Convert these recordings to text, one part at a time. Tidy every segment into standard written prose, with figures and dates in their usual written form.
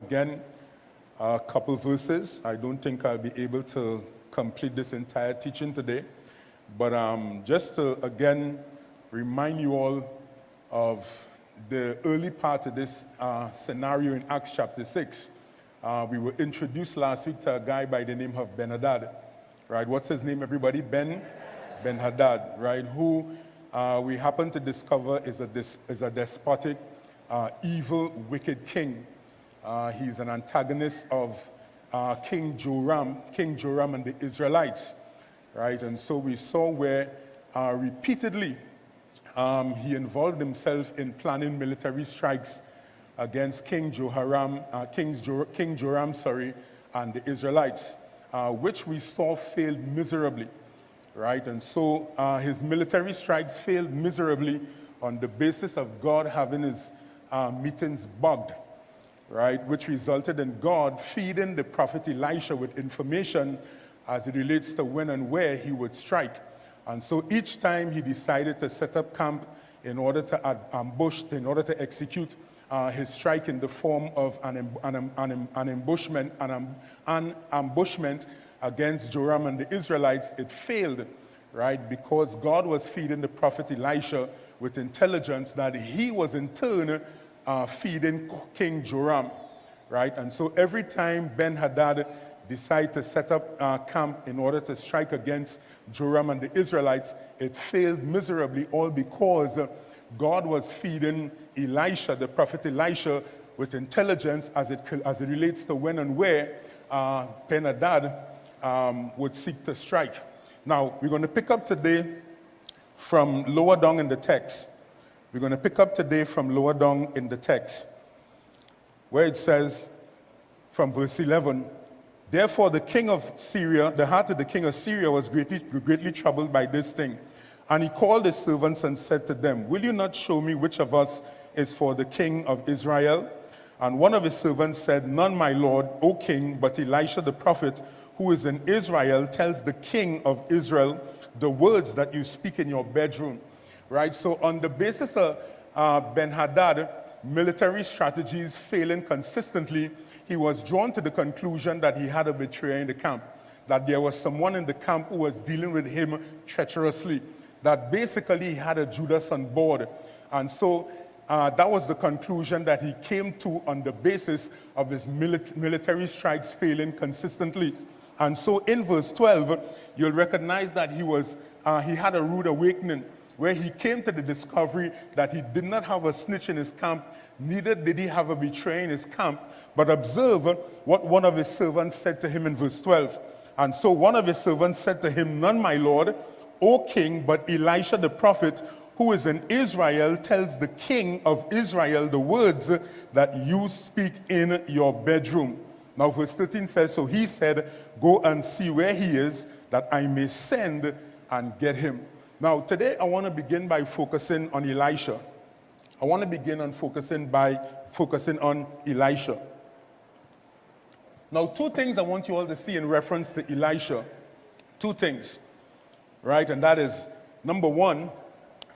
Again, a couple verses. I don't think I'll be able to complete this entire teaching today, but just to again remind you all of the early part of this scenario in Acts chapter 6. We were introduced last week to a guy by the name of Ben-Hadad, right? What's his name, everybody? Ben-Hadad, right? Who we happen to discover is a despotic, evil, wicked king. He's an antagonist of King Joram and the Israelites, right? And so we saw where repeatedly he involved himself in planning military strikes against King Joram, and the Israelites, which we saw failed miserably, right? And so his military strikes failed miserably on the basis of God having his meetings bugged, right? Which resulted in God feeding the prophet Elisha with information as it relates to when and where he would strike. And so each time he decided to set up camp in order to execute his strike in the form of an ambushment against Joram and the Israelites, it failed, right? Because God was feeding the prophet Elisha with intelligence that he was in turn feeding King Joram, right? And so every time Ben-Hadad decided to set up camp in order to strike against Joram and the Israelites, it failed miserably, all because God was feeding Elisha, the prophet Elisha, with intelligence as it relates to when and where Ben-Hadad would seek to strike. Now, we're going to pick up today from lower down in the text. We're going to pick up today from lower down in the text, where it says, from verse 11, "Therefore the heart of the king of Syria was greatly troubled by this thing. And he called his servants and said to them, 'Will you not show me which of us is for the king of Israel?' And one of his servants said, 'None, my lord, O king, but Elisha the prophet, who is in Israel, tells the king of Israel the words that you speak in your bedroom.'" Right? So on the basis of Ben-Hadad military strategies failing consistently, he was drawn to the conclusion that he had a betrayer in the camp, that there was someone in the camp who was dealing with him treacherously, that basically he had a Judas on board. And so that was the conclusion that he came to on the basis of his military strikes failing consistently. And so in verse 12, you'll recognize that he had a rude awakening, where he came to the discovery that he did not have a snitch in his camp, neither did he have a betrayer in his camp. But observe what one of his servants said to him in verse 12. "And so one of his servants said to him, 'None, my lord, O king, but Elisha the prophet, who is in Israel, tells the king of Israel the words that you speak in your bedroom.'" Now verse 13 says, "So he said, 'Go and see where he is, that I may send and get him.'" Now today I want to begin by focusing on Elisha. I want to begin on focusing on Elisha. Now, two things I want you all to see in reference to Elisha. Two things, right? And that is, number one,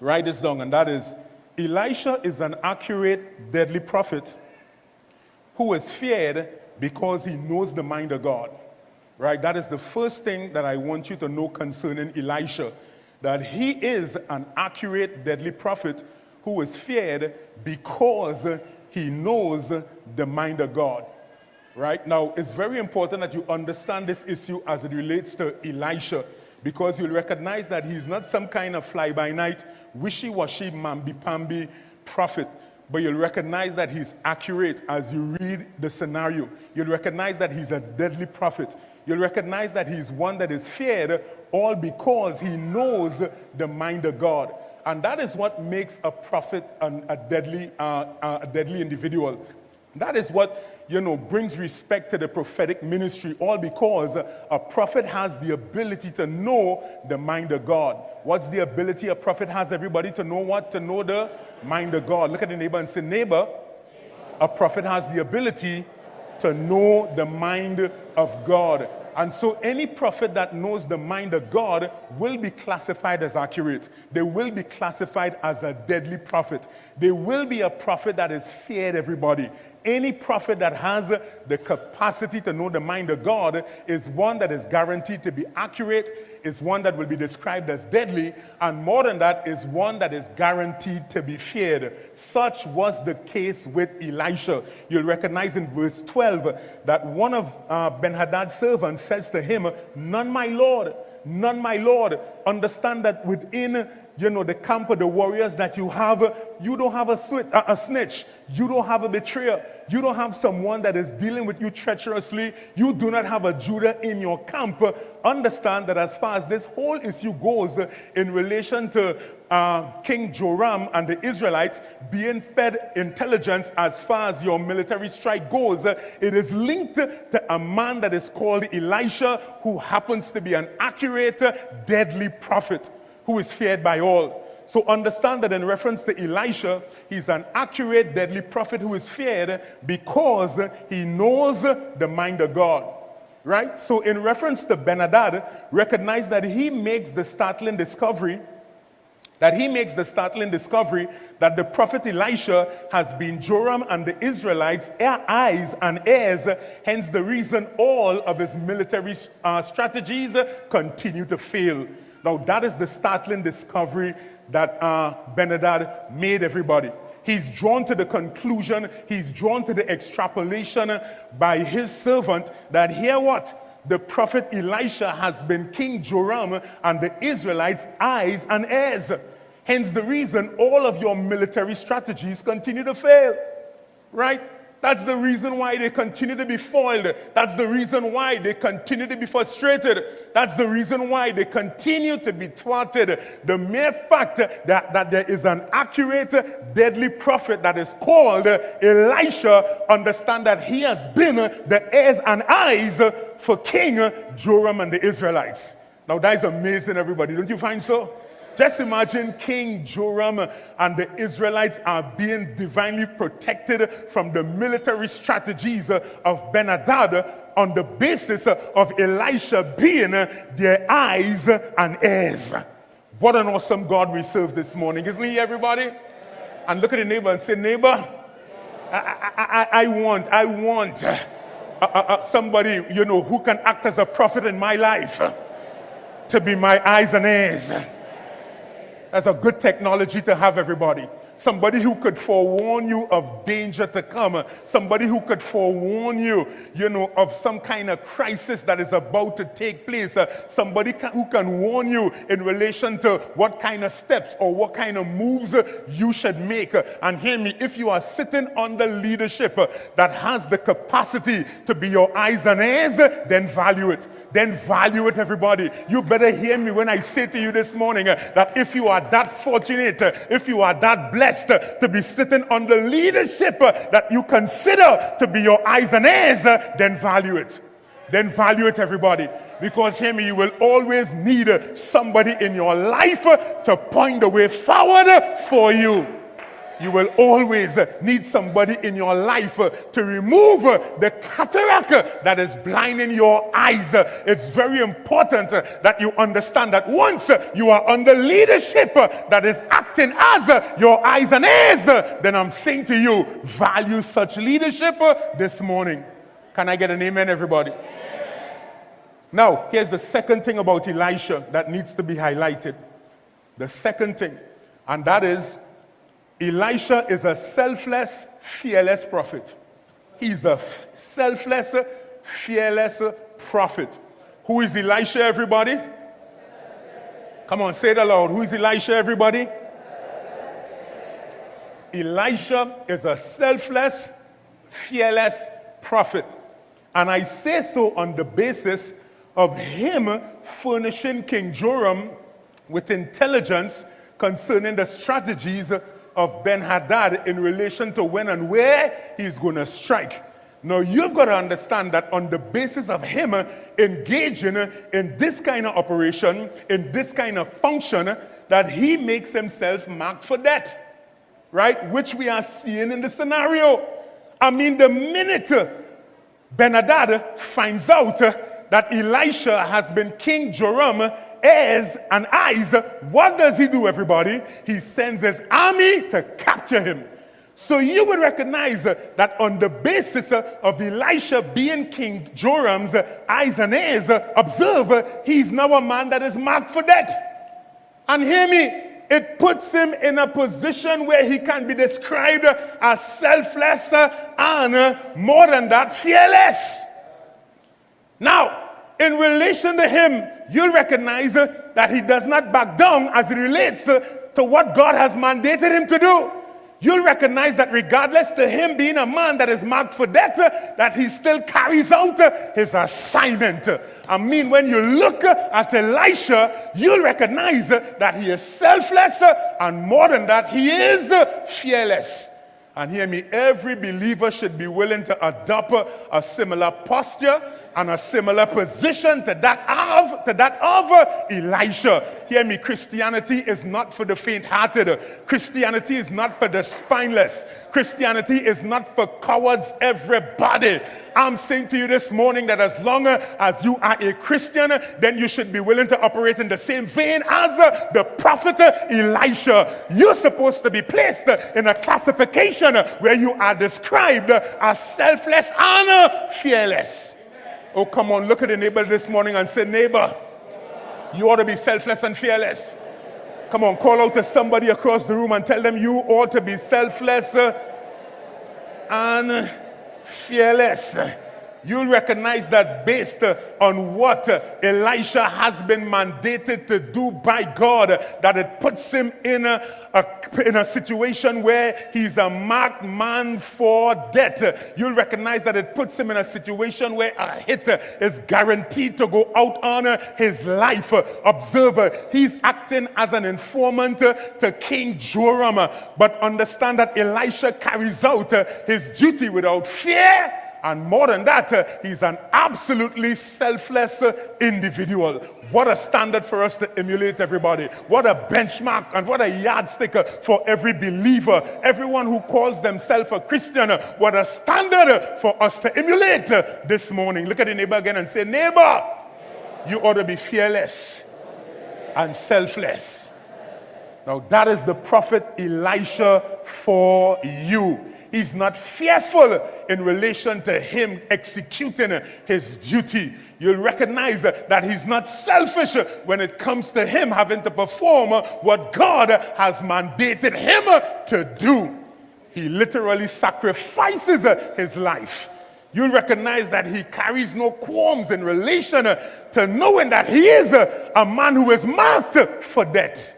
write this down, and that is, Elisha is an accurate, deadly prophet who is feared because he knows the mind of God, right? That is the first thing that I want you to know concerning Elisha, that he is an accurate, deadly prophet who is feared because he knows the mind of God. Right? Now, it's very important that you understand this issue as it relates to Elisha, because you'll recognize that he's not some kind of fly-by-night, wishy-washy, mamby-pamby prophet, but you'll recognize that he's accurate as you read the scenario. You'll recognize that he's a deadly prophet. You'll recognize that he's one that is feared, all because he knows the mind of God. And that is what makes a prophet a deadly individual. That is what, brings respect to the prophetic ministry, all because a prophet has the ability to know the mind of God. What's the ability a prophet has, everybody? To know what? To know the mind of God. Look at the neighbor and say, "Neighbor, a prophet has the ability to know the mind of God." And so any prophet that knows the mind of God will be classified as accurate. They will be classified as a deadly prophet. They will be a prophet that is feared, everybody. Any prophet that has the capacity to know the mind of God is one that is guaranteed to be accurate, is one that will be described as deadly, and more than that, is one that is guaranteed to be feared. Such was the case with Elisha. You'll recognize in verse 12 that one of Ben-Hadad's servants says to him, "None, my Lord, none, my Lord." Understand that within the camp of the warriors that you don't have a snitch. You don't have a betrayer. You don't have someone that is dealing with you treacherously. You do not have a Judah in your camp. Understand that as far as this whole issue goes in relation to King Joram and the Israelites being fed intelligence as far as your military strike goes, it is linked to a man that is called Elisha, who happens to be an accurate, deadly prophet who is feared by all. So understand that in reference to Elisha, he's an accurate, deadly prophet who is feared because he knows the mind of God. Right? So in reference to Ben-Hadad, recognize that he makes the startling discovery that the prophet Elisha has been Joram and the Israelites' eyes and ears, hence the reason all of his military strategies continue to fail. Now, that is the startling discovery that Ben-Hadad made, everybody. He's drawn to the conclusion, he's drawn to the extrapolation by his servant that here what? The prophet Elisha has been King Joram and the Israelites' eyes and ears. Hence the reason all of your military strategies continue to fail. Right? That's the reason why they continue to be foiled. That's the reason why they continue to be frustrated. That's the reason why they continue to be thwarted. The mere fact that there is an accurate, deadly prophet that is called Elisha, understand that he has been the ears and eyes for King Joram and the Israelites. Now that is amazing, everybody. Don't you find so? Just imagine King Joram and the Israelites are being divinely protected from the military strategies of Ben-Hadad on the basis of Elisha being their eyes and ears. What an awesome God we serve this morning, isn't he, everybody? And look at the neighbor and say, neighbor, I want somebody, who can act as a prophet in my life to be my eyes and ears. That's a good technology to have, everybody. Somebody who could forewarn you of danger to come. Somebody who could forewarn you, of some kind of crisis that is about to take place. Somebody who can warn you in relation to what kind of steps or what kind of moves you should make. And hear me, if you are sitting under leadership that has the capacity to be your eyes and ears, then value it. Then value it, everybody. You better hear me when I say to you this morning that if you are that fortunate, if you are that blessed to be sitting under leadership that you consider to be your eyes and ears, then value it. Then value it, everybody. Because hear me, you will always need somebody in your life to point the way forward for you. You will always need somebody in your life to remove the cataract that is blinding your eyes. It's very important that you understand that once you are under leadership that is acting as your eyes and ears, then I'm saying to you, value such leadership this morning. Can I get an amen, everybody? Amen. Now, here's the second thing about Elisha that needs to be highlighted. The second thing, and that is, Elisha is a selfless, fearless prophet. He's a selfless, fearless prophet. Who is Elisha, everybody? Come on, say it aloud. Who is Elisha, everybody? Elisha is a selfless, fearless prophet. And I say so on the basis of him furnishing King Joram with intelligence concerning the strategies of Ben-Hadad in relation to when and where he's going to strike. Now, you've got to understand that on the basis of him engaging in this kind of operation, in this kind of function, that he makes himself marked for death, right? Which we are seeing in the scenario. I mean, the minute Ben-Hadad finds out that Elisha has been King Joram ears and eyes, what does he do, everybody? He sends his army to capture him. So you would recognize that on the basis of Elisha being King Joram's eyes and ears, observe, he's now a man that is marked for death. And hear me, it puts him in a position where he can be described as selfless and, more than that, fearless. Now, in relation to him, you'll recognize that he does not back down as it relates to what God has mandated him to do. You'll recognize that regardless to him being a man that is marked for death, that he still carries out his assignment. I mean, when you look at Elisha, you'll recognize that he is selfless, and more than that, he is fearless. And hear me, every believer should be willing to adopt a similar posture and a similar position to that of Elisha. Hear me, Christianity is not for the faint-hearted. Christianity is not for the spineless. Christianity is not for cowards, everybody. I'm saying to you this morning that as long as you are a Christian, then you should be willing to operate in the same vein as the prophet Elisha. You're supposed to be placed in a classification where you are described as selfless and fearless. Oh, come on, look at the neighbor this morning and say, neighbor, you ought to be selfless and fearless. Come on, call out to somebody across the room and tell them you ought to be selfless and fearless. You'll recognize that based on what Elisha has been mandated to do by God, that it puts him in a situation where he's a marked man for death. You'll recognize that it puts him in a situation where a hit is guaranteed to go out on his life. Observe, he's acting as an informant to King Joram, but understand that Elisha carries out his duty without fear. And more than that, he's an absolutely selfless individual. What a standard for us to emulate, everybody. What a benchmark and what a yardstick for every believer. Everyone who calls themselves a Christian, what a standard for us to emulate this morning. Look at your neighbor again and say, neighbor, you ought to be fearless and selfless. Now that is the prophet Elisha for you. He's not fearful in relation to him executing his duty. You'll recognize that he's not selfish when it comes to him having to perform what God has mandated him to do. He literally sacrifices his life. You'll recognize that he carries no qualms in relation to knowing that he is a man who is marked for death.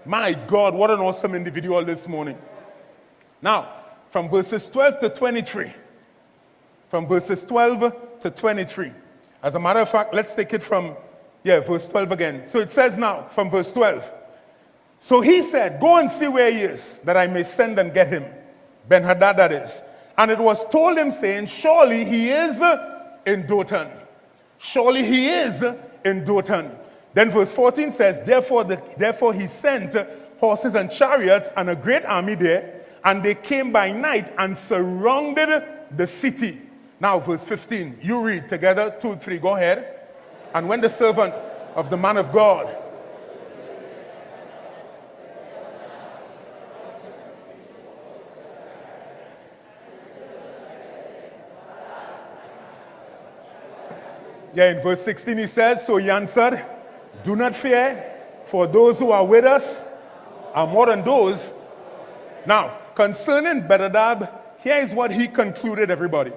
My God, what an awesome individual this morning. Now, from verses 12 to 23. From verses 12 to 23. As a matter of fact, let's take it from, verse 12 again. So it says now, from verse 12. So he said, go and see where he is, that I may send and get him. Ben-Hadad, that is. And it was told him, saying, surely he is in Dothan. Surely he is in Dothan. Then verse 14 says, therefore he sent horses and chariots and a great army there, and they came by night and surrounded the city. Now, verse 15, you read together, 2, 3, go ahead. And when the servant of the man of God in verse 16 he says, so he answered, do not fear, for those who are with us are more than those. Now, concerning Ben-Hadad, here is what he concluded, everybody.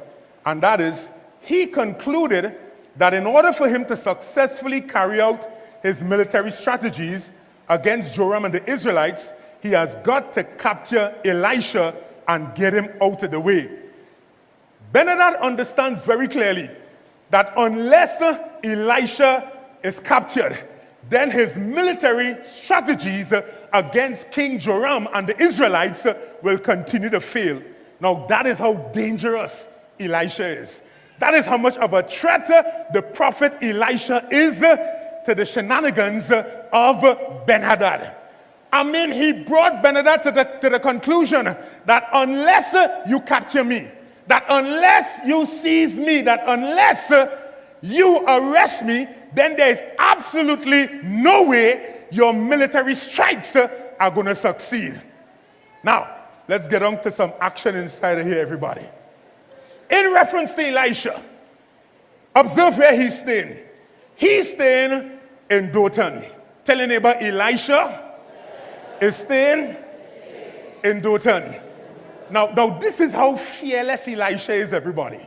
And that is, he concluded that in order for him to successfully carry out his military strategies against Joram and the Israelites, he has got to capture Elisha and get him out of the way. Ben-Hadad understands very clearly that unless Elisha is captured, then his military strategies against King Joram and the Israelites will continue to fail. Now that is how dangerous Elisha is. That is how much of a threat the prophet Elisha is to the shenanigans of Ben-Hadad. I mean, he brought Ben-Hadad to the conclusion that unless you capture me, that unless you seize me, that unless you arrest me, then there is absolutely no way your military strikes are going to succeed. Now, let's get on to some action inside of here, everybody. In reference to Elisha, observe where he's staying. He's staying in Dothan. Tell your neighbor, Elisha is staying in Dothan. Now, this is how fearless Elisha is, everybody.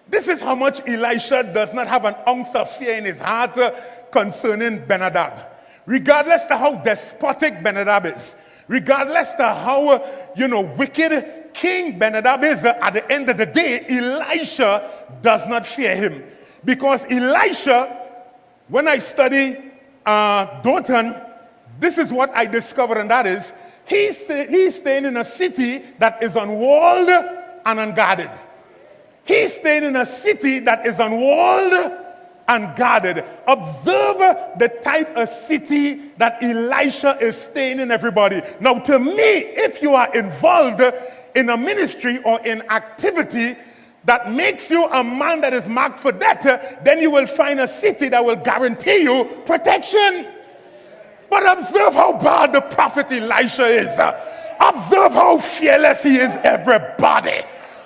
This is how much Elisha does not have an ounce of fear in his heart concerning Ben-Hadad. Regardless to how despotic Ben-Hadad is, regardless to how, wicked King Ben-Hadad is, at the end of the day, Elisha does not fear him. Because Elisha, when I study Dothan, this is what I discovered, and that is, he's staying in a city that is unwalled and unguarded. He's staying in a city that is unwalled and guarded. Observe the type of city that Elisha is staying in, everybody. Now, to me, if you are involved in a ministry or in activity that makes you a man that is marked for death, then you will find a city that will guarantee you protection. But observe how bad the prophet Elisha is. Observe how fearless he is, everybody.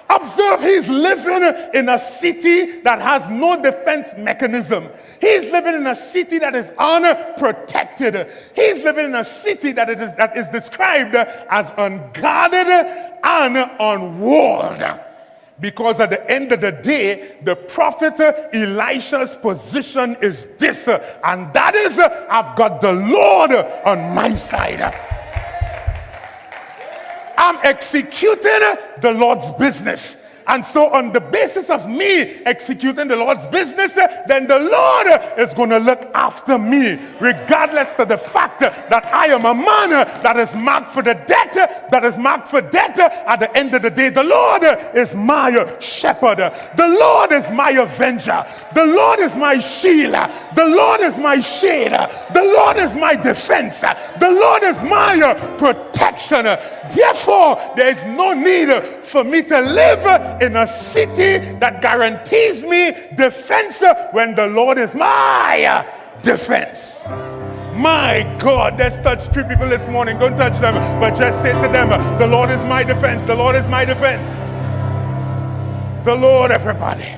Observe, he's living in a city that has no defense mechanism. He's living in a city that is unprotected. He's living in a city that is described as unguarded and unwalled. Because at the end of the day, the prophet Elisha's position is this, and that is, I've got the Lord on my side. I'm executing the Lord's business. And so on the basis of me executing the Lord's business, then the Lord is going to look after me, regardless of the fact that I am a man that is marked for the death, at the end of the day. The Lord is my shepherd. The Lord is my avenger. The Lord is my shield. The Lord is my shade. The Lord is my defense. The Lord is my protection. Therefore, there is no need for me to live in a city that guarantees me defense when the Lord is my defense. My God, let's touch 3 people this morning. Don't touch them, but just say to them, the Lord is my defense. The Lord is my defense. The Lord, everybody.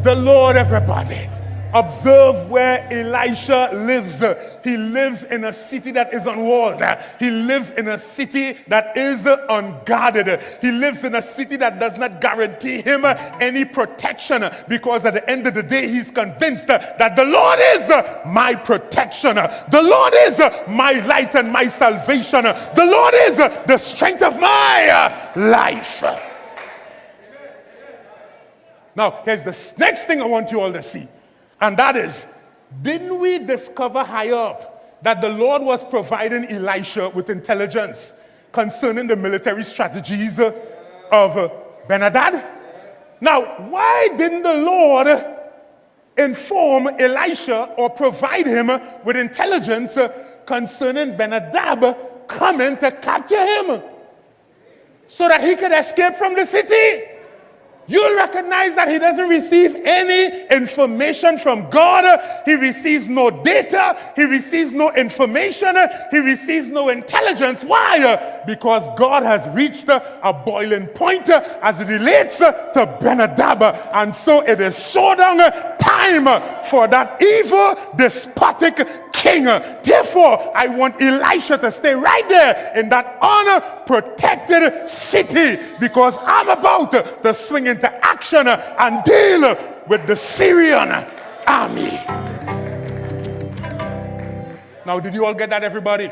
The Lord, everybody. Observe where Elisha lives. He lives in a city that is unwalled. He lives in a city that is unguarded. He lives in a city that does not guarantee him any protection, because at the end of the day, he's convinced that the Lord is my protection. The Lord is my light and my salvation. The Lord is the strength of my life. Now, here's the next thing I want you all to see. And that is, didn't we discover higher up that the Lord was providing Elisha with intelligence concerning the military strategies of Ben-Hadad? Now, why didn't the Lord inform Elisha or provide him with intelligence concerning Ben-Hadad coming to capture him so that he could escape from the city? You'll recognize that he doesn't receive any information from God. He receives no data. He receives no information. He receives no intelligence. Why? Because God has reached a boiling point as it relates to Ben-Hadad. And so it is showdown time for that evil, despotic king. Therefore, I want Elisha to stay right there in that unprotected city, because I'm about to swing into action and deal with the Syrian army. Now, did you all get that, everybody?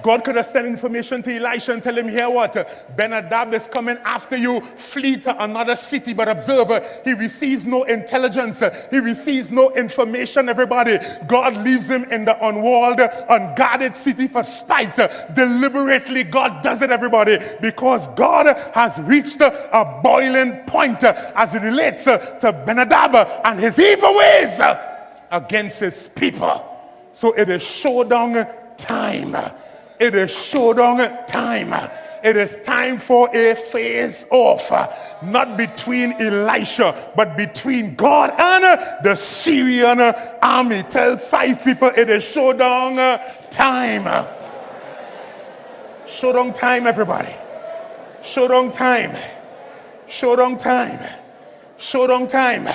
God could have sent information to Elisha and tell him, hear what? Ben-Hadad is coming after you. Flee to another city. But observe, he receives no intelligence. He receives no information, everybody. God leaves him in the unwalled, unguarded city for spite. Deliberately, God does it, everybody, because God has reached a boiling point as it relates to Ben-Hadad and his evil ways against his people. So it is showdown time. It is showdown time. It is time for a face-off, not between Elisha, but between God and the Syrian army. Tell 5 people it is showdown time. Showdown time, everybody. Showdown time. Showdown time. Showdown time.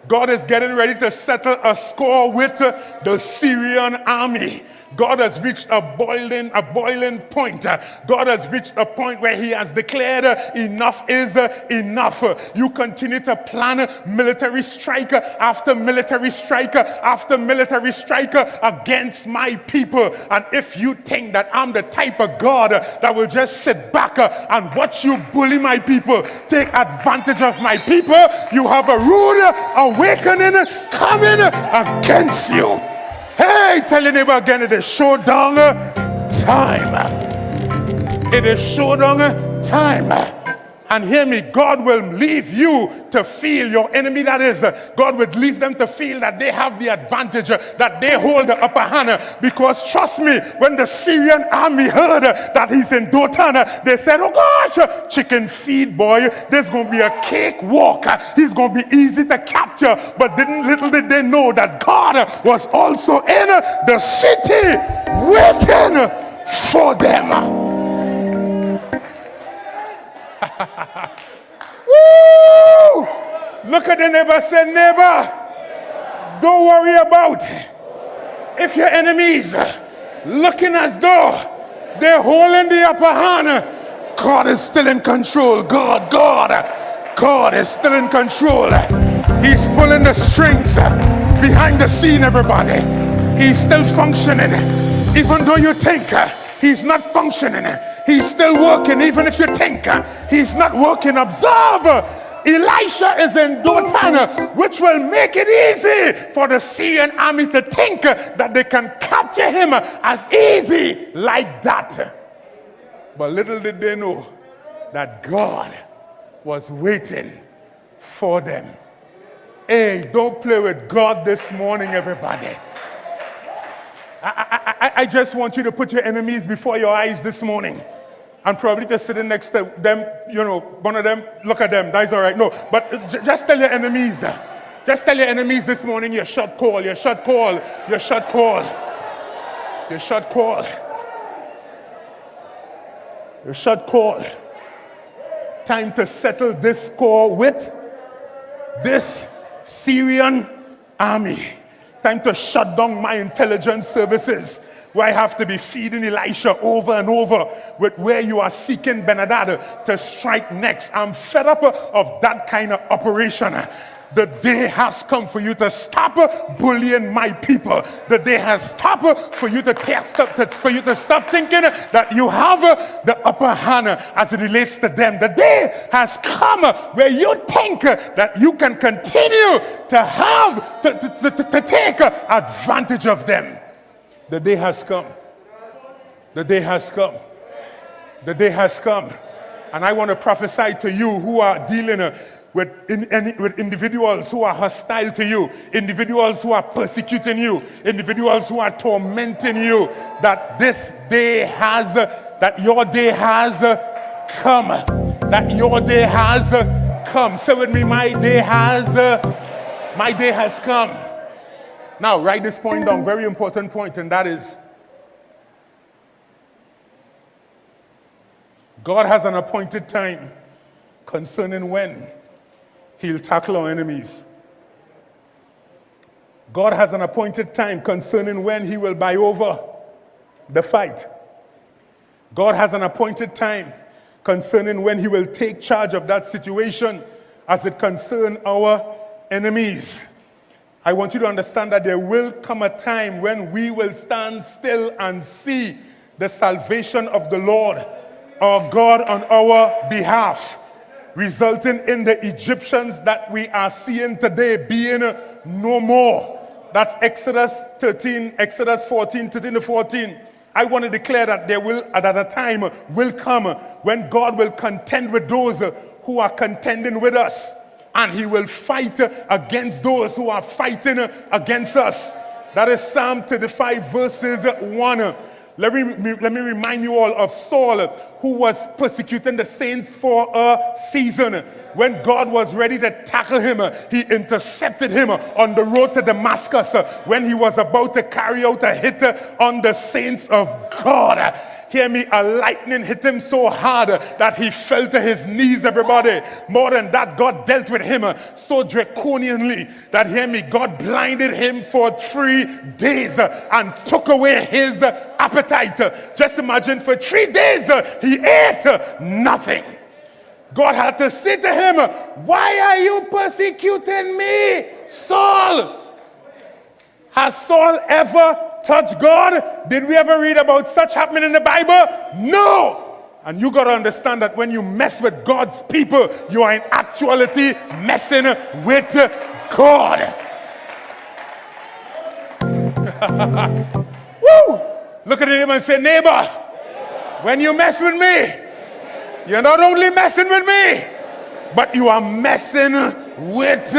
God is getting ready to settle a score with the Syrian army. God has reached a boiling point. God has reached a point where he has declared enough is enough. You continue to plan military strike after military strike after military strike against my people. And if you think that I'm the type of God that will just sit back and watch you bully my people, take advantage of my people, you have a rude awakening coming against you. Hey, tell your neighbor again, it is showdown time. It is showdown time. And hear me, God will leave you to feel your enemy, that is, God would leave them to feel that they have the advantage, that they hold the upper hand. Because trust me, when the Syrian army heard that he's in Dothan, they said, oh gosh, chicken feed boy, there's going to be a cakewalk. He's going to be easy to capture. But little did they know that God was also in the city waiting for them. Woo! Look at the neighbor, say, neighbor, don't worry about if your enemies looking as though they're holding the upper hand. God is still in control. God is still in control. He's pulling the strings behind the scene, everybody. He's still functioning. Even though you think he's not functioning, he's still working. Even if you think he's not working, observe. Elisha is in Dothan, which will make it easy for the Syrian army to think that they can capture him as easy like that. But little did they know that God was waiting for them. Hey, don't play with God this morning, everybody. I just want you to put your enemies before your eyes this morning. And probably just sitting next to them, you know, one of them, look at them, that's all right. No, but just tell your enemies. Just tell your enemies this morning, your shot call, your shot call, your shot call, your shot call, your shot call. Time to settle this score with this Syrian army. Time to shut down my intelligence services, where I have to be feeding Elisha over and over with where you are seeking Ben-Hadad to strike next. I'm fed up of that kind of operation. The day has come for you to stop bullying my people. The day has stopped for you to stop thinking that you have the upper hand as it relates to them. The day has come where you think that you can continue to have to take advantage of them. The day has come. The day has come. The day has come. And I want to prophesy to you who are dealing with individuals who are hostile to you, individuals who are persecuting you, individuals who are tormenting you, that this day has, that your day has come. That your day has come. Say with me, my day has come. Now, write this point down, very important point, and that is, God has an appointed time concerning when he'll tackle our enemies. God has an appointed time concerning when he will buy over the fight. God has an appointed time concerning when he will take charge of that situation as it concerns our enemies. I want you to understand that there will come a time when we will stand still and see the salvation of the Lord, our God, on our behalf, resulting in the Egyptians that we are seeing today being no more. That's Exodus 14, 13 to 14. I want to declare that there will, at a time will come when God will contend with those who are contending with us. And he will fight against those who are fighting against us. That is Psalm 35 verses 1. Let me remind you all of Saul, who was persecuting the saints for a season. When God was ready to tackle him, he intercepted him on the road to Damascus when he was about to carry out a hit on the saints of God. Hear me, a lightning hit him so hard that he fell to his knees, everybody. More than that, God dealt with him so draconianly that, hear me, God blinded him for 3 days and took away his appetite. Just imagine, for 3 days he ate nothing. God had to say to him, why are you persecuting me, Saul? Has Saul ever touched God? Did we ever read about such happening in the Bible? No. And you got to understand that when you mess with God's people, you are in actuality messing with God. Woo! Look at him and say, neighbor, when you mess with me, you're not only messing with me, but you are messing with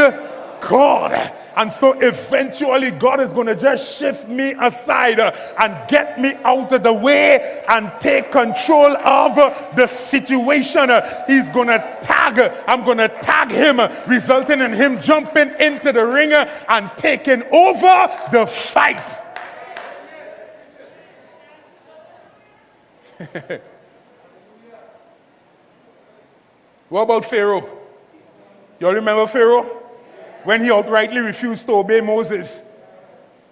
God. And so eventually God is going to just shift me aside and get me out of the way and take control of the situation. He's going to I'm going to tag him, resulting in him jumping into the ring and taking over the fight. What about Pharaoh? You all remember Pharaoh? When he outrightly refused to obey Moses.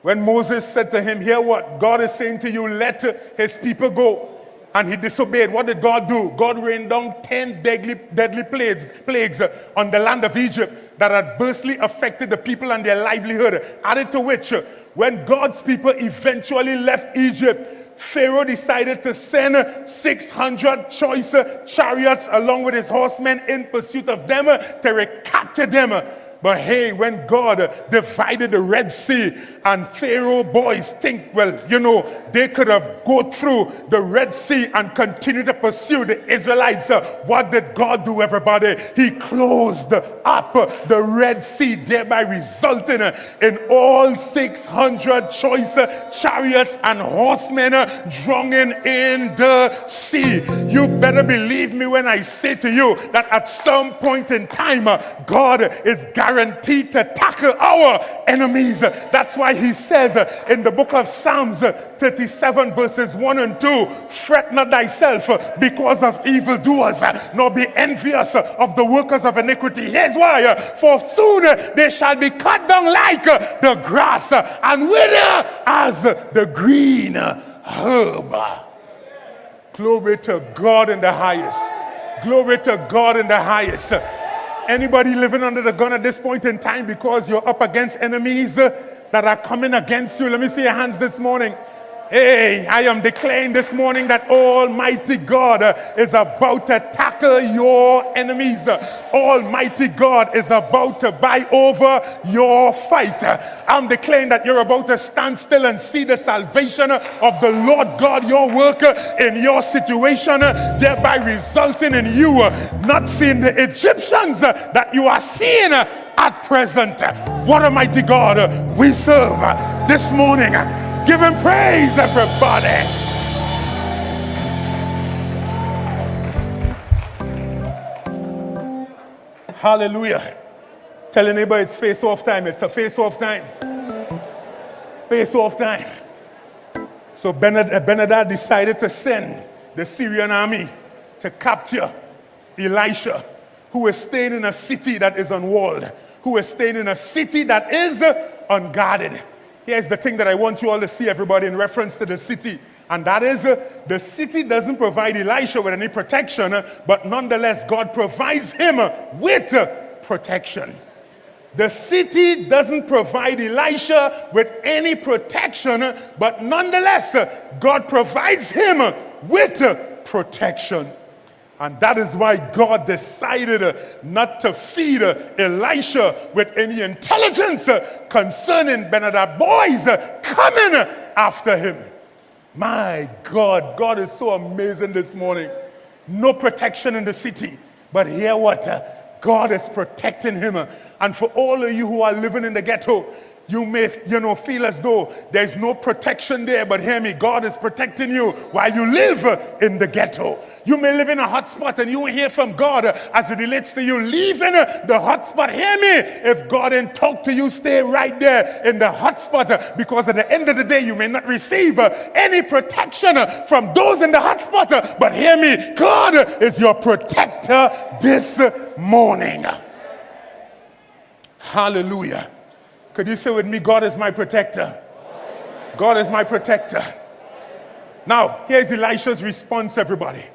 When Moses said to him, hear what God is saying to you, let his people go. And he disobeyed. What did God do? God rained down 10 deadly plagues on the land of Egypt that adversely affected the people and their livelihood. Added to which, when God's people eventually left Egypt, Pharaoh decided to send 600 choice chariots along with his horsemen in pursuit of them to recapture them. But hey, when God divided the Red Sea and Pharaoh boys think, well, you know, they could have go through the Red Sea and continue to pursue the Israelites. What did God do, everybody? He closed up the Red Sea, thereby resulting in all 600 choice chariots and horsemen drowning in the sea. You better believe me when I say to you that at some point in time, God is guaranteed to tackle our enemies. That's why he says in the book of Psalms 37 verses 1 and 2, fret not thyself because of evildoers, nor be envious of the workers of iniquity. Here's why. For soon they shall be cut down like the grass and wither as the green herb. Glory to God in the highest. Glory to God in the highest. Anybody living under the gun at this point in time because you're up against enemies that are coming against you? Let me see your hands this morning. Hey, I am declaring this morning that Almighty God is about to tackle your enemies. Almighty God is about to buy over your fight. I'm declaring that you're about to stand still and see the salvation of the Lord God, your work in your situation, thereby resulting in you not seeing the Egyptians that you are seeing at present. What a mighty God we serve this morning. Give him praise, everybody. Hallelujah. Tell your neighbor it's face-off time. It's a face-off time. Face-off time. So Benadad decided to send the Syrian army to capture Elisha, who is staying in a city that is unwalled, who is staying in a city that is unguarded. Here's the thing that I want you all to see, everybody, in reference to the city. And that is, the city doesn't provide Elisha with any protection, but nonetheless, God provides him with protection. The city doesn't provide Elisha with any protection, but nonetheless, God provides him with protection. And that is why God decided not to feed Elisha with any intelligence concerning Benadad boys coming after him. My God, God is so amazing this morning. No protection in the city. But hear what? God is protecting him. And for all of you who are living in the ghetto, You may, feel as though there's no protection there, but hear me, God is protecting you while you live in the ghetto. You may live in a hot spot and you will hear from God as it relates to you leaving the hot spot. Hear me, if God didn't talk to you, stay right there in the hot spot, because at the end of the day, you may not receive any protection from those in the hot spot. But hear me, God is your protector this morning. Hallelujah. Could you say with me, God is my protector? God is my protector. Now, here's Elisha's response, everybody.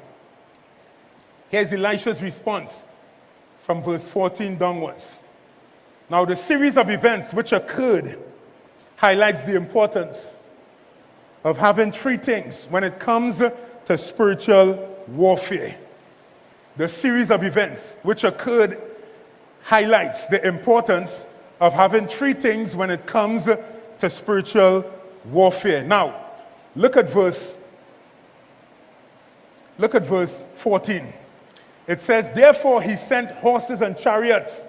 Here's Elisha's response from verse 14 downwards. Now, the series of events which occurred highlights the importance of having three things when it comes to spiritual warfare. The series of events which occurred highlights the importance of having three things when it comes to spiritual warfare. Now, look at verse 14. It says, therefore he sent horses and chariots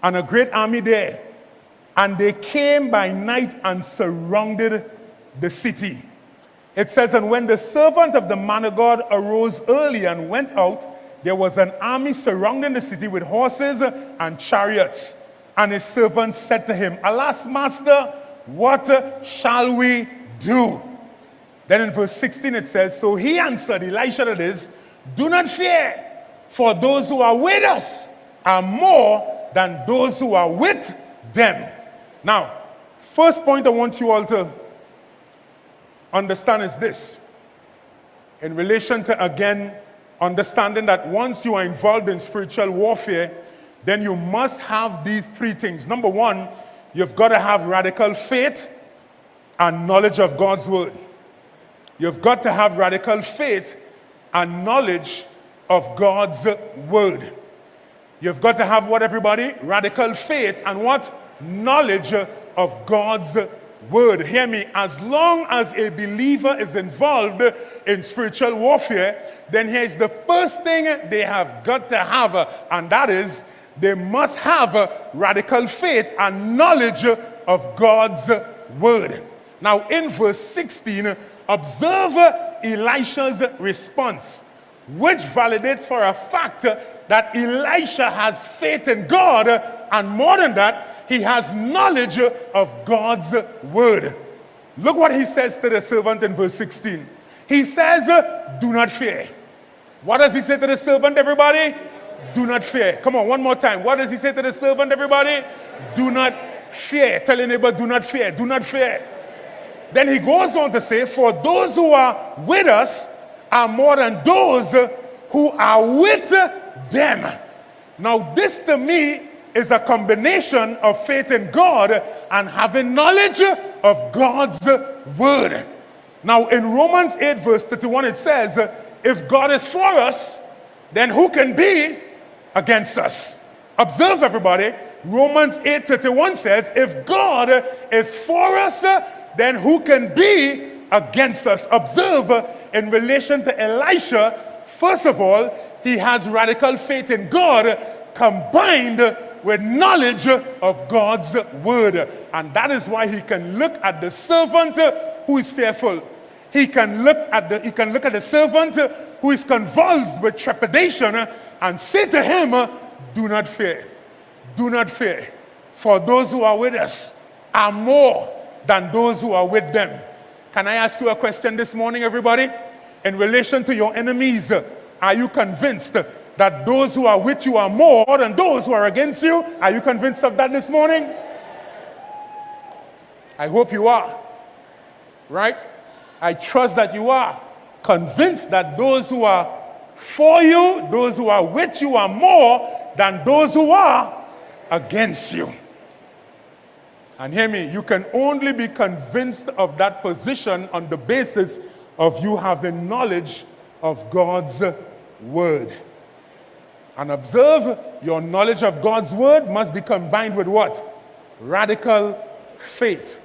and a great army there, and they came by night and surrounded the city. It says, and when the servant of the man of God arose early and went out, there was an army surrounding the city with horses and chariots. And his servant said to him, alas, master, what shall we do? Then in verse 16 it says, so he answered, Elisha that is, do not fear, for those who are with us are more than those who are with them. Now, first point I want you all to understand is this. In relation to, again, understanding that once you are involved in spiritual warfare, then you must have these three things. Number one, you've got to have radical faith and knowledge of God's word. You've got to have radical faith and knowledge of God's word. You've got to have what, everybody? Radical faith and what? Knowledge of God's word. Hear me, as long as a believer is involved in spiritual warfare, then here's the first thing they have got to have, and that is they must have radical faith and knowledge of God's word. Now in verse 16, observe Elisha's response, which validates for a fact that Elisha has faith in God, and more than that, he has knowledge of God's word. Look what he says to the servant in verse 16. He says, do not fear. What does he say to the servant, everybody? Do not fear. Come on, one more time. What does he say to the servant, everybody? Do not fear. Tell your neighbor, do not fear. Do not fear. Then he goes on to say, for those who are with us are more than those who are with them. Now, this to me is a combination of faith in God and having knowledge of God's word. Now, in Romans 8, verse 31, it says, if God is for us, then who can be against us? Observe, everybody. Romans 8:31 says, if God is for us, then who can be against us? Observe, in relation to Elisha, first of all, he has radical faith in God combined with knowledge of God's word. And that is why he can look at the servant who is fearful. He can look at the servant who is convulsed with trepidation and say to him, do not fear. Do not fear. For those who are with us are more than those who are with them. Can I ask you a question this morning, everybody? In relation to your enemies, are you convinced that those who are with you are more than those who are against you? Are you convinced of that this morning? I hope you are. Right? I trust that you are convinced that those who are for you, those who are with you, are more than those who are against you. And hear me, you can only be convinced of that position on the basis of you having knowledge of God's word. And observe, your knowledge of God's word must be combined with what? Radical faith.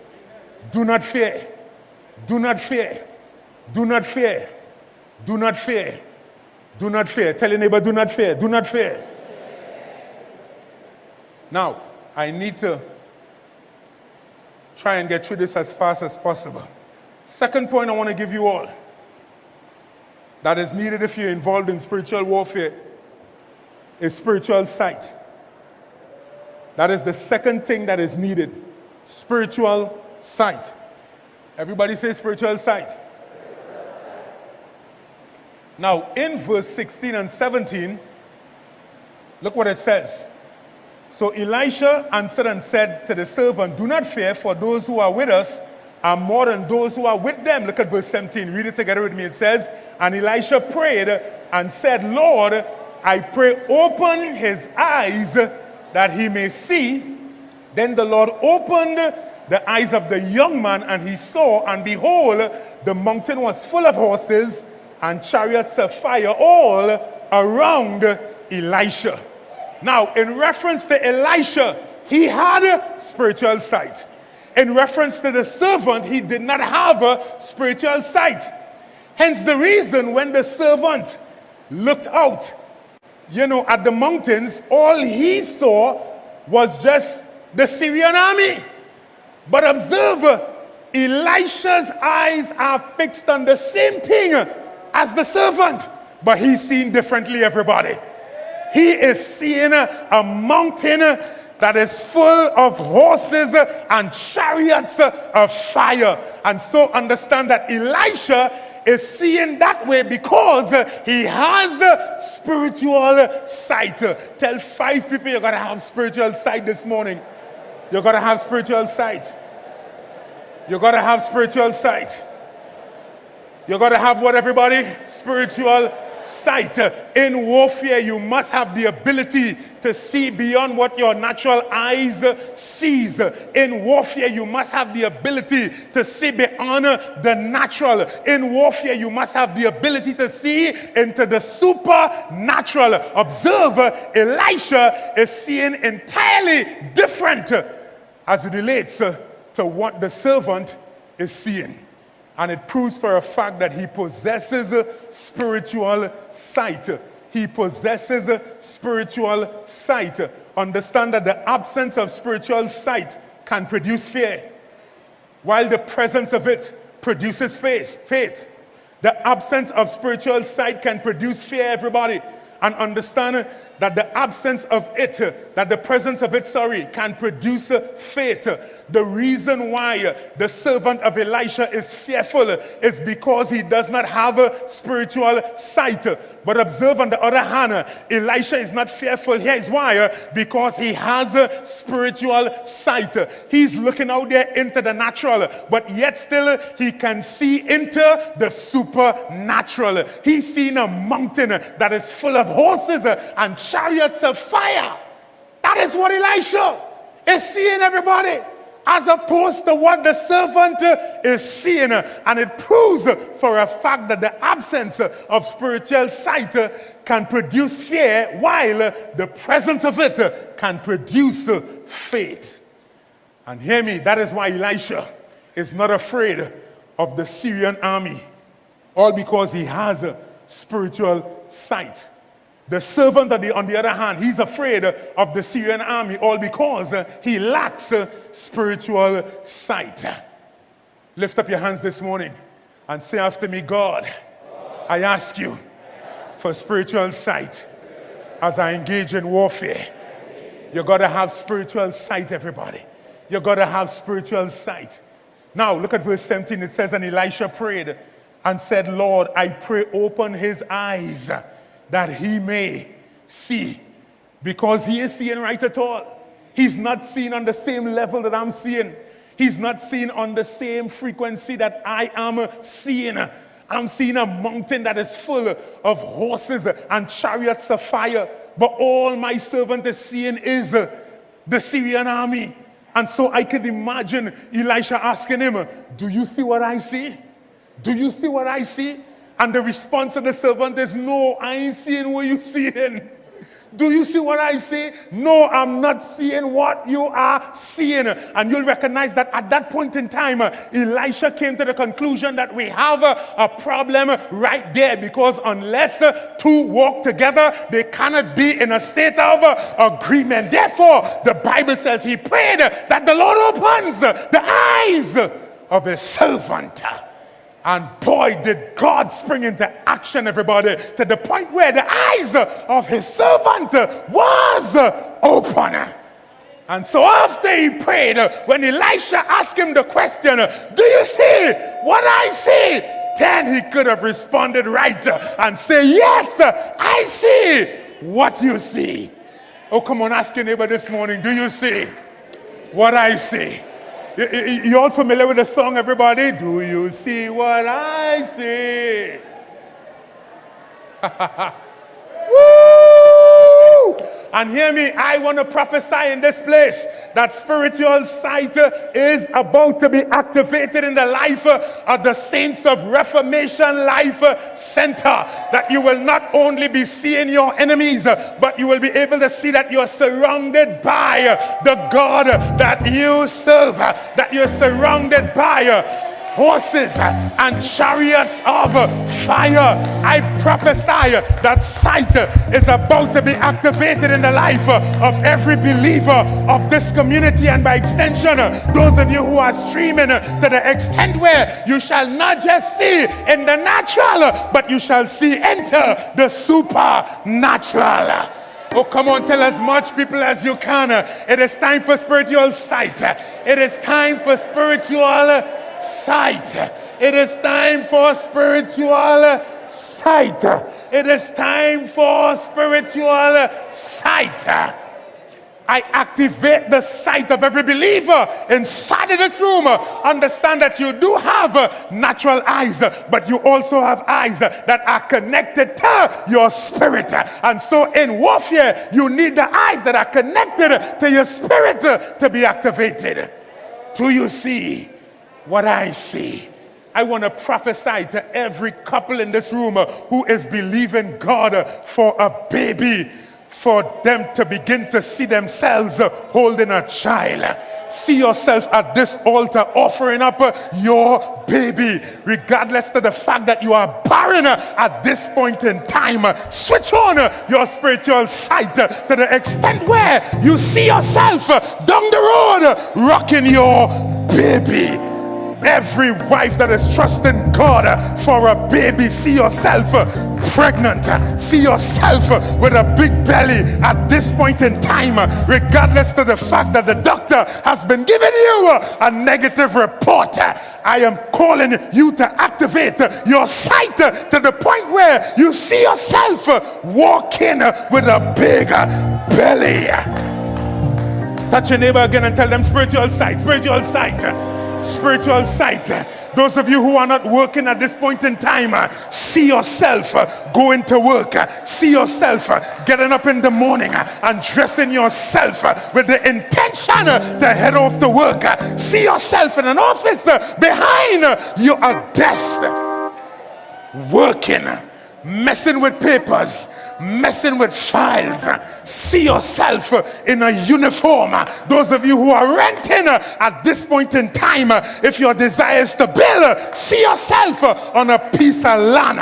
Do not fear. Do not fear. Do not fear. Do not fear. Do not fear. Tell your neighbor, do not fear. Do not fear. Now, I need to try and get through this as fast as possible. Second point I want to give you all that is needed if you're involved in spiritual warfare is spiritual sight. That is the second thing that is needed. Spiritual sight. Everybody say spiritual sight. Now, in verse 16 and 17, look what it says. So Elisha answered and said to the servant, do not fear, for those who are with us are more than those who are with them. Look at verse 17. Read it together with me. It says, and Elisha prayed and said, Lord, I pray, open his eyes that he may see. Then the Lord opened the eyes of the young man, and he saw, and behold, the mountain was full of horses and chariots of fire all around Elisha. Now, in reference to Elisha, he had spiritual sight. In reference to the servant, he did not have a spiritual sight. Hence the reason when the servant looked out, at the mountains, all he saw was just the Syrian army. But observe, Elisha's eyes are fixed on the same thing as the servant, but he's seen differently, everybody. He is seeing a mountain that is full of horses and chariots of fire. And so understand that Elisha is seeing that way because he has spiritual sight. Tell 5 people you got to have spiritual sight this morning. You got to have spiritual sight. You got to have spiritual sight. You got to have what, everybody? Spiritual sight. In warfare, you must have the ability to see beyond what your natural eyes sees. In warfare, you must have the ability to see beyond the natural. In warfare, you must have the ability to see into the supernatural. Observe, Elisha is seeing entirely different as it relates to what the servant is seeing. And it proves for a fact that he possesses spiritual sight. He possesses spiritual sight. Understand that the absence of spiritual sight can produce fear, while the presence of it produces faith. The absence of spiritual sight can produce fear, everybody. And understand that the absence of it, that the presence of it, can produce faith. The reason why the servant of Elisha is fearful is because he does not have a spiritual sight. But observe, on the other hand, Elisha is not fearful. Here is why. Because he has a spiritual sight. He's looking out there into the natural, but yet still he can see into the supernatural. He's seen a mountain that is full of horses and chariots of fire. That is what Elisha is seeing, everybody, as opposed to what the servant is seeing. And it proves for a fact that the absence of spiritual sight can produce fear, while the presence of it can produce faith. And hear me, that is why Elisha is not afraid of the Syrian army, all because he has spiritual sight. The servant, on the other hand, he's afraid of the Syrian army, all because he lacks spiritual sight. Lift up your hands this morning and say after me, God, I ask you for spiritual sight as I engage in warfare. You got to have spiritual sight, everybody. You got to have spiritual sight. Now, look at verse 17. It says, and Elisha prayed and said, Lord, I pray, open his eyes that he may see, because he is seeing right at all. He's not seeing on the same level that I'm seeing. He's not seeing on the same frequency that I am seeing. I'm seeing a mountain that is full of horses and chariots of fire, but all my servant is seeing is the Syrian army. And so I could imagine Elisha asking him, do you see what I see? Do you see what I see? And the response of the servant is, no, I ain't seeing what you're seeing. Do you see what I see? No, I'm not seeing what you are seeing. And you'll recognize that at that point in time, Elisha came to the conclusion that we have a problem right there, because unless two walk together, they cannot be in a state of agreement. Therefore, the Bible says he prayed that the Lord opens the eyes of his servant. And boy, did God spring into action, everybody, to the point where the eyes of his servant was open. And so after he prayed, when Elisha asked him the question, do you see what I see? Then he could have responded right and say, yes, I see what you see. Oh, come on, ask your neighbor this morning, do you see what I see? You all familiar with the song, everybody? Do you see what I see? Woo! And hear me, I want to prophesy in this place that spiritual sight is about to be activated in the life of the saints of Reformation Life Center. That you will not only be seeing your enemies, but you will be able to see that you're surrounded by the God that you serve, that you're surrounded by horses and chariots of fire. I prophesy that sight is about to be activated in the life of every believer of this community, and by extension, those of you who are streaming, to the extent where you shall not just see in the natural, but you shall see enter the supernatural. Oh, come on, tell as much people as you can. It is time for spiritual sight. It is time for spiritual sight. It is time for spiritual sight. It is time for spiritual sight. I activate the sight of every believer inside of this room. Understand that you do have natural eyes, but you also have eyes that are connected to your spirit. And so in warfare, you need the eyes that are connected to your spirit to be activated. Do you see what I see? I want to prophesy to every couple in this room who is believing God for a baby, for them to begin to see themselves holding a child. See yourself at this altar offering up your baby, regardless of the fact that you are barren at this point in time. Switch on your spiritual sight to the extent where you see yourself down the road rocking your baby. Every wife that is trusting God for a baby, see yourself pregnant, see yourself with a big belly at this point in time, regardless of the fact that the doctor has been giving you a negative report. I am calling you to activate your sight to the point where you see yourself walking with a big belly. Touch your neighbor again and tell them spiritual sight, spiritual sight. Spiritual sight. Those of you who are not working at this point in time, see yourself going to work. See yourself getting up in the morning and dressing yourself with the intention to head off to work. See yourself in an office behind your desk, working, messing with papers, messing with files. See yourself in a uniform. Those of you who are renting at this point in time, if your desire is to build, see yourself on a piece of land,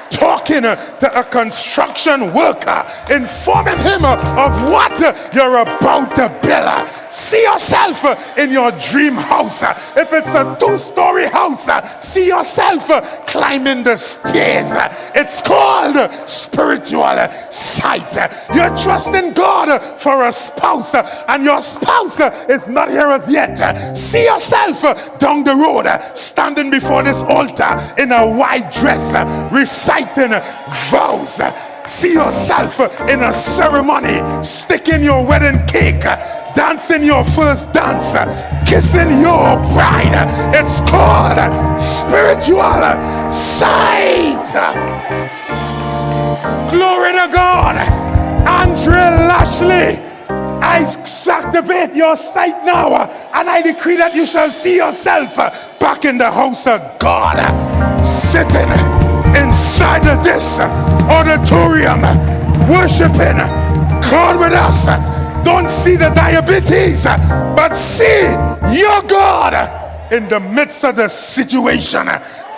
talking to a construction worker, informing him of what you're about to build. See yourself in your dream house. If it's a 2-story house, see yourself climbing the stairs. It's called spiritual sight. You're trusting God for a spouse, and your spouse is not here as yet. See yourself down the road, standing before this altar in a white dress, reciting vows. See yourself in a ceremony, sticking your wedding cake, dancing your first dance, kissing your bride. It's called spiritual sight. Glory to God. Andre Lashley, I activate your sight now, and I decree that you shall see yourself back in the house of God, sitting inside of this auditorium, worshiping God with us. Don't see the diabetes, but see your God in the midst of the situation.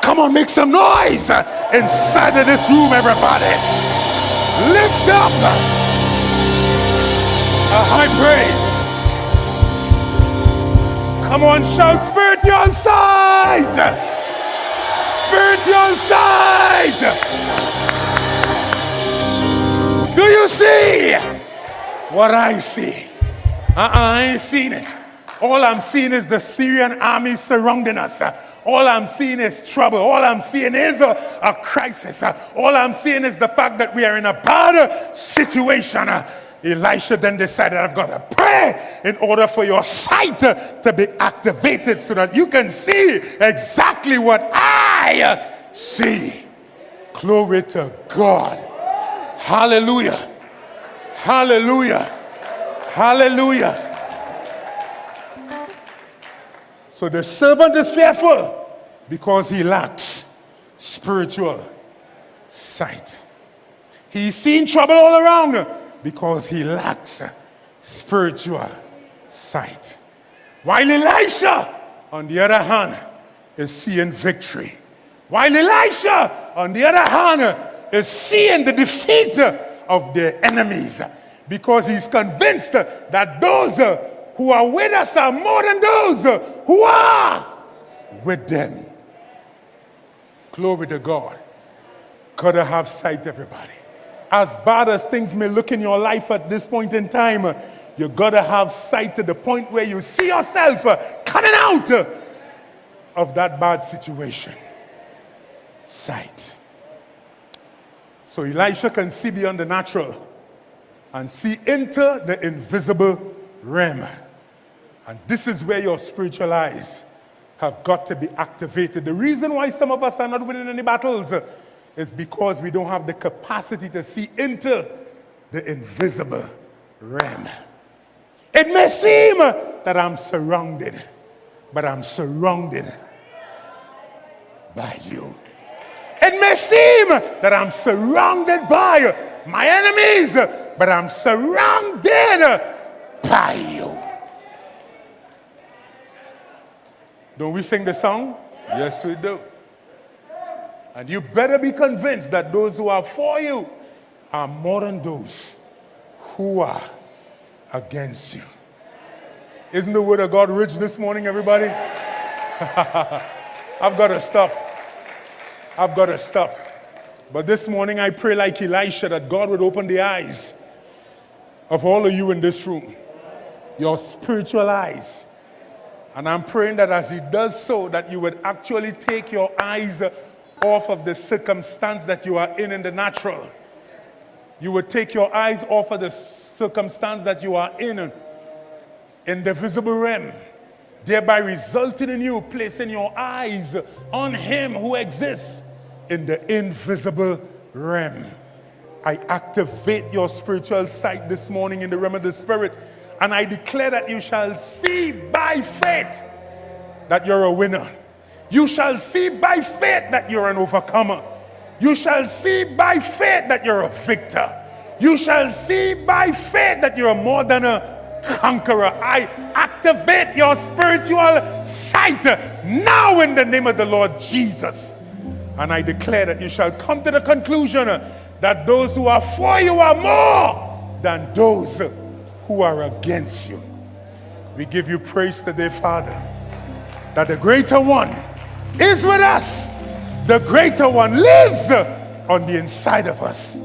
Come on, make some noise inside of this room, everybody. Lift up a high praise. Come on, shout spiritual sight. Spiritual sight. Do you see what I see? I ain't seen it. All I'm seeing is the Syrian army surrounding us. All I'm seeing is trouble. All I'm seeing is a crisis. All I'm seeing is the fact that we are in a bad situation. Elisha then decided, I've got to pray in order for your sight to be activated so that you can see exactly what I see. Glory to God. Hallelujah. Hallelujah. Hallelujah. So the servant is fearful because he lacks spiritual sight. He's seen trouble all around because he lacks spiritual sight. While Elisha, on the other hand, is seeing victory. While Elisha, on the other hand, is seeing the defeat of their enemies, because he's convinced that those who are with us are more than those who are with them. Glory to God. Gotta have sight, everybody. As bad as things may look in your life at this point in time, you gotta have sight to the point where you see yourself coming out of that bad situation. Sight. So Elisha can see beyond the natural and see into the invisible realm. And this is where your spiritual eyes have got to be activated. The reason why some of us are not winning any battles is because we don't have the capacity to see into the invisible realm. It may seem that I'm surrounded, but I'm surrounded by you. It may seem that I'm surrounded by my enemies, but I'm surrounded by you. Don't we sing the song? Yes, we do. And you better be convinced that those who are for you are more than those who are against you. Isn't the word of God rich this morning, everybody? I've got to stop. I've got to stop. But this morning I pray like Elisha that God would open the eyes of all of you in this room, your spiritual eyes. And I'm praying that as he does so, that you would actually take your eyes off of the circumstance that you are in the natural. You would take your eyes off of the circumstance that you are in the visible realm, thereby resulting in you placing your eyes on him who exists in the invisible realm. I activate your spiritual sight this morning in the realm of the spirit, and I declare that you shall see by faith that you're a winner. You shall see by faith that you're an overcomer. You shall see by faith that you're a victor. You shall see by faith that you're more than a conqueror. I activate your spiritual sight now in the name of the Lord Jesus. And I declare that you shall come to the conclusion that those who are for you are more than those who are against you. We give you praise today, Father, that the greater one is with us. The greater one lives on the inside of us.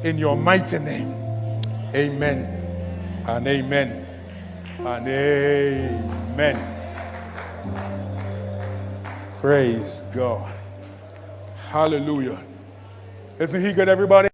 In your mighty name, amen and amen and amen. Praise God. Hallelujah. Isn't he good, everybody?